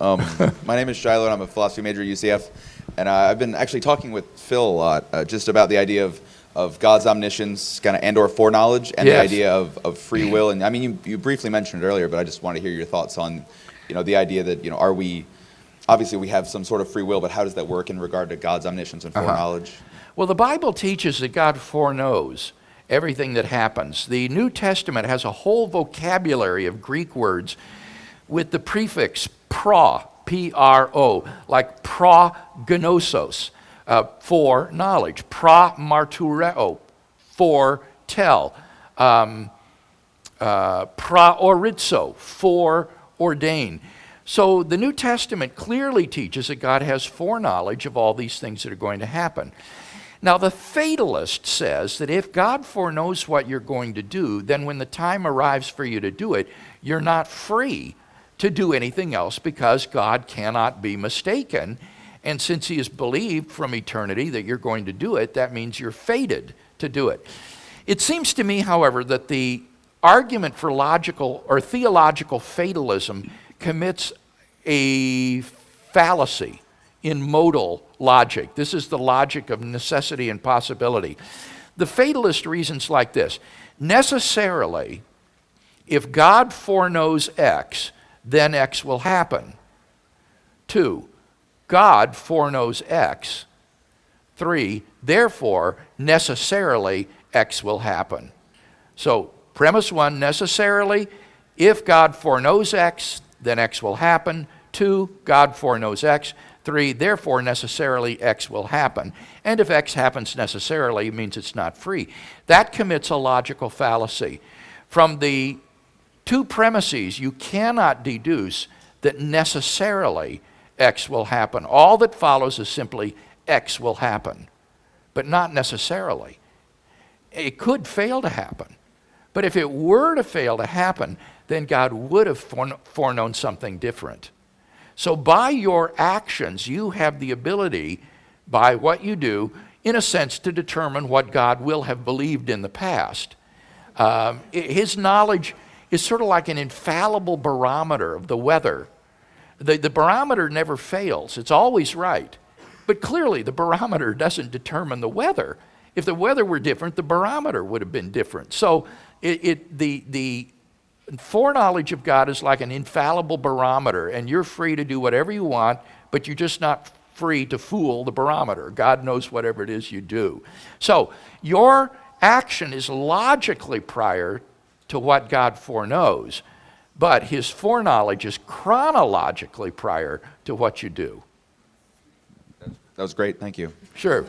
you. My name is Shiloh, and I'm a philosophy major at UCF. And I've been actually talking with Phil a lot just about the idea of God's omniscience kind of and/or foreknowledge, and the idea of free will. And I mean, you briefly mentioned it earlier, but I just want to hear your thoughts on, the idea that, are we, obviously we have some sort of free will, but how does that work in regard to God's omniscience and foreknowledge? Well, the Bible teaches that God foreknows everything that happens. The New Testament has a whole vocabulary of Greek words with the prefix pra, P-R-O, like prognosos, for knowledge, pramartureo, for tell, praorizo, for ordain. So the New Testament clearly teaches that God has foreknowledge of all these things that are going to happen. Now, the fatalist says that if God foreknows what you're going to do, then when the time arrives for you to do it, you're not free to do anything else because God cannot be mistaken. And since he has believed from eternity that you're going to do it, that means you're fated to do it. It seems to me, however, that the argument for logical or theological fatalism commits a fallacy in modal logic. This is the logic of necessity and possibility. The fatalist reasons like this: necessarily, if God foreknows X, then X will happen. 2, God foreknows X. 3, therefore, necessarily X will happen. So, premise 1, necessarily, if God foreknows X, then X will happen. 2, God foreknows X. 3, therefore, necessarily X will happen. And if X happens necessarily, it means it's not free. That commits a logical fallacy. From the 2 premises, you cannot deduce that necessarily X will happen. All that follows is simply X will happen, but not necessarily. It could fail to happen. But if it were to fail to happen, then God would have foreknown something different. So by your actions, you have the ability, by what you do, in a sense, to determine what God will have believed in the past. His knowledge is sort of like an infallible barometer of the weather. The barometer never fails. It's always right. But clearly, the barometer doesn't determine the weather. If the weather were different, the barometer would have been different. So the foreknowledge of God is like an infallible barometer, and you're free to do whatever you want, but you're just not free to fool the barometer. God knows whatever it is you do. So your action is logically prior to what God foreknows, but his foreknowledge is chronologically prior to what you do. That was great. Thank you. Sure.